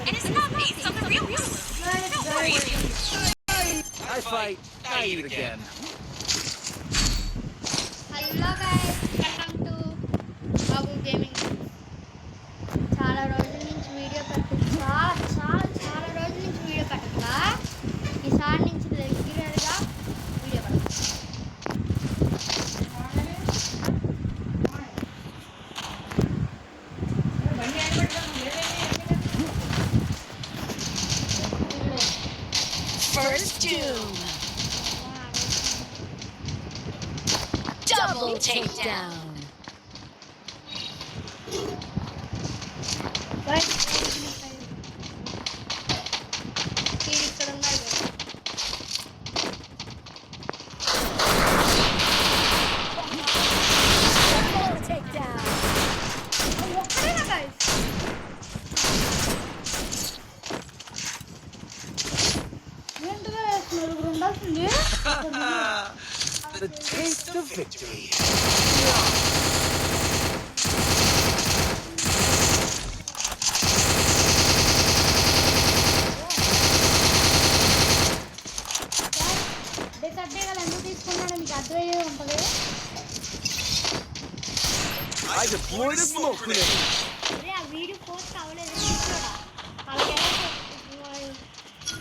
and it's not based on the real world. Don't worry. I fight, I eat again. Hello guys, welcome to Babu gaming. చాలా రోజుల నుంచి video చాలా రోజుల నుంచి video పెట్టట్లా. ఈసారి నుంచి రెగ్యులర్గా వీడియో పెడతాను. First Doom. Double takedown. ఇక్కడ ఉన్నారు కదా. Double takedown. ఒక్కడేనా గైస్? ఏంటిగా నలుగురు ఉండాల్సింది. The taste of victory. సర్దేగాలు ఎందుకు తీసుకున్నాడో మీకు అర్థమయ్యే ఉంటుంది. I deployed a smoke grenade. అరే ఆ వీడియో పోస్ట్ అవ్వలేదు చూడా. అలాగే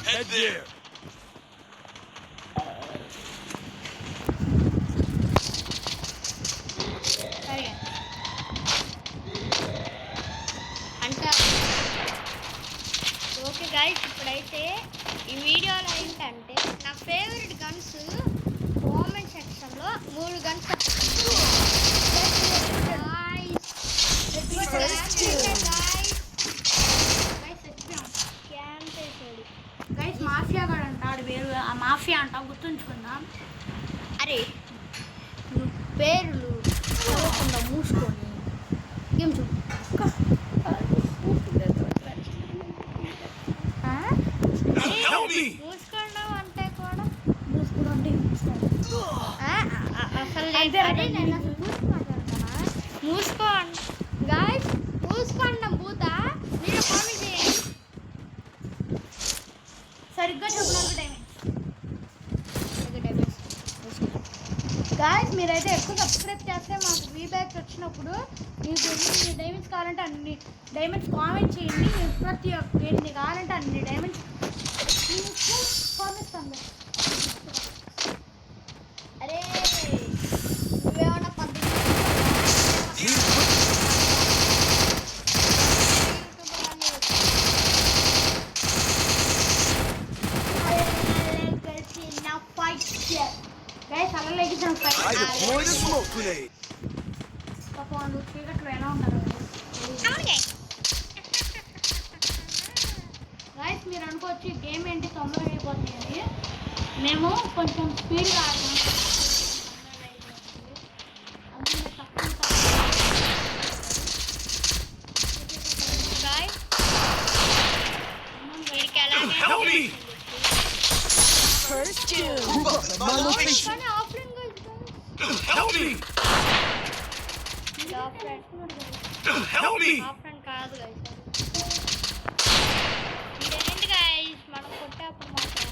Head there. సరే అంటే ఓకే గైస్, ఇప్పుడైతే ఈ వీడియోలో ఏంటంటే నా ఫేవరెట్ గన్స్ కామెంట్ సెక్షన్లో 3 గన్స్ గైస్. మాఫియా గాడు అంటాడు పేరు, ఆ మాఫియా అంటాం గుర్తుంచుకుందాం. అరే నువ్వు పేర్లు చదవకుండా మూసుకొని ఏం చూ మూసుకున్నావు అంటే కూడా మూసుకున్నావు అంటే అసలు నేను అసలు మూసుకున్నాను. మూసుకో గాయస్, మూసుకున్నాం పూత. మీరు కామెంట్ చేయండి సరిగ్గా చెప్పినందుకు గాయస్. మీరైతే ఎక్కువ సబ్స్క్రైబ్ చేస్తే మాకు ఫీడ్బ్యాక్స్ వచ్చినప్పుడు మీకు ఎన్ని డైమండ్స్ కావాలంటే అన్ని డైమండ్స్ కామెంట్ చేయండి. ప్రతి ఒక్క ఎన్ని కావాలంటే అన్ని డైమండ్స్ కామెంట్స్తాను. అరే నువ్వేమన్నా guys అలలేకి I deployed a smoke grenade. వాళ్ళు చీకట్లో ఎలా ఉంటారు గైస్. మీరు అనుకోవచ్చు గేమ్ ఏంటి తొందరగా అయిపోతుంది అని. మేము కొంచెం స్పీడ్గా ఆడతాం. Help me! First Doom. Move up, my location. కానీ offline Help me! Help me! Offline కాదు గైస్. ఇదేంటి గైస్ మనం కొట్టేప్పుడు మాత్రం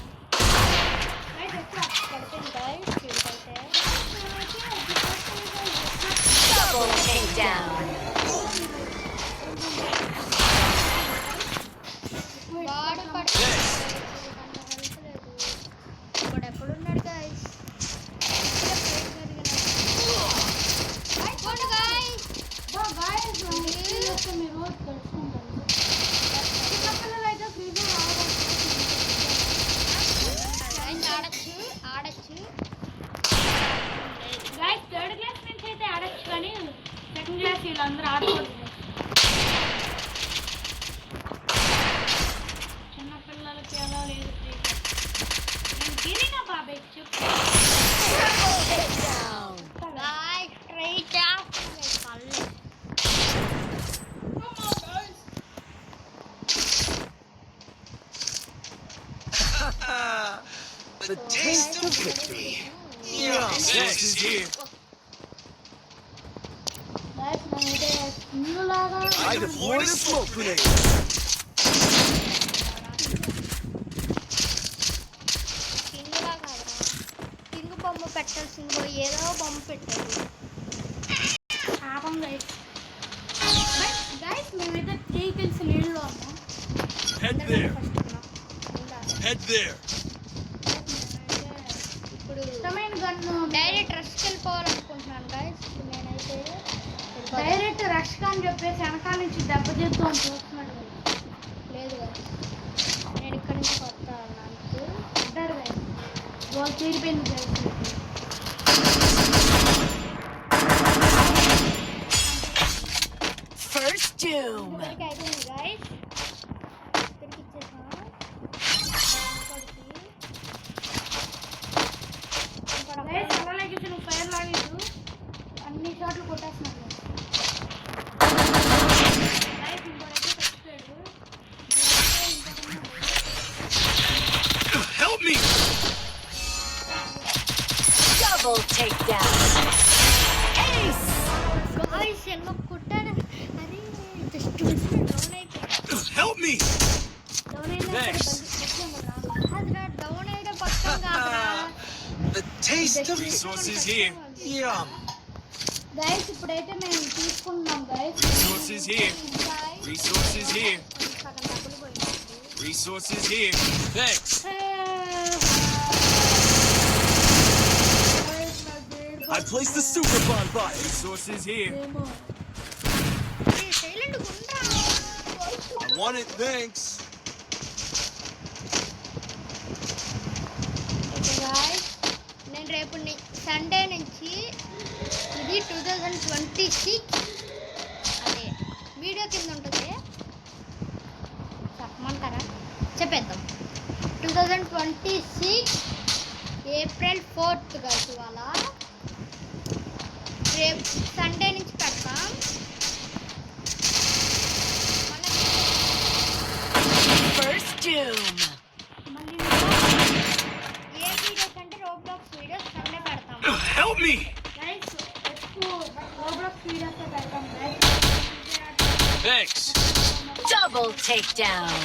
పడుతుంది గైస్. ఇదైతే Double takedown. వాడు పడుతుంది. ఇప్పుడు ఎక్కడున్నాడు గైస్? మీరు తెలుసుకుంటారు. చిన్నపిల్లలు అయితే ఫ్రీగా ఆడచ్చు గైస్. 3rd క్లాస్ నుంచి అయితే ఆడచ్చు, కానీ 2nd క్లాస్ వీళ్ళందరూ ఆడకూడదు. చిన్నపిల్లలకి ఎలా లేదు ఫ్రీగా. నేను గిరినా బాబాయ్ చెప్పు. The taste of victory. Yeah, this is here. I deployed a smoke grenade. ఇంకో ఏదో బొమ్మ పెట్టారు. పాపం గైస్. గైస్ మేమైతే 3 kills లీడ్లో ఉన్నాం. Head there. ఫస్ట్ ఉన్నాం. ఇంకా Head there. ఇప్పుడు ఇష్టమైన గన్ను డైరెక్ట్ రష్కి వెళ్ళిపోవాలనుకుంటున్నాను గైస్. ఇప్పుడు నేనైతే డైరెక్ట్ రష్ అని చెప్పేసి వెనకాల నుంచి దెబ్బ చేస్తూ చూస్తున్నాడు guys. లేదు గైస్, నేను ఇక్కడ నుంచి కొడతాను. నాకు అంటారు గైస్. వాళ్ళు తీరిపోయింది గైస్. First doom. ఇక్కడికి అయిపోయింది గైస్. ఇక్కడికి ఇచ్చేసాం. గైస్ అలాగే నువ్వు ఫైర్ లాగేదు అన్ని షాట్లు కొట్టేస్తున్నాడు గైస్. ఇంకోటైతే చచ్చిపోయాడు. Help me. Double takedown. Ace. Guys ఎన్నో కొట్టాను. అరే జస్ట్ డౌన్ అయిపోయి Help me. డౌన్ అయినా Thanks. అదిరా డౌన్ అయితే పక్కన కాదురా. The taste of Resources here. Yum. Guys ఇప్పుడైతే మేము తీసుకుంటున్నాం guys. Resources here. Guys Resources here. సగం డబ్బులు పోయింది. Resources here. Thanks. I placed the super bonfire. Resources here. Silent Gundra. I want it. Thanks. Okay guys, నేను రేపు Sunday నుంచి ఇది 2026 అదే వీడియో కింద ఉంటుంది, చెప్పమంటారా? చెప్పేద్దాం. 2026 April 4th గాయ్స్. ఇవాళ రేపు సండే నుంచి పెడతాం. First doom. మళ్ళీ ఏ వీడియోస్ అంటే రోబ్లాక్స్ వీడియోస్ సండే పెడతాం. Help me. గైస్ ఎక్కువ రోబ్లాక్స్ వీడియోస్ పెడతాం గైస్. Thanks. Double takedown.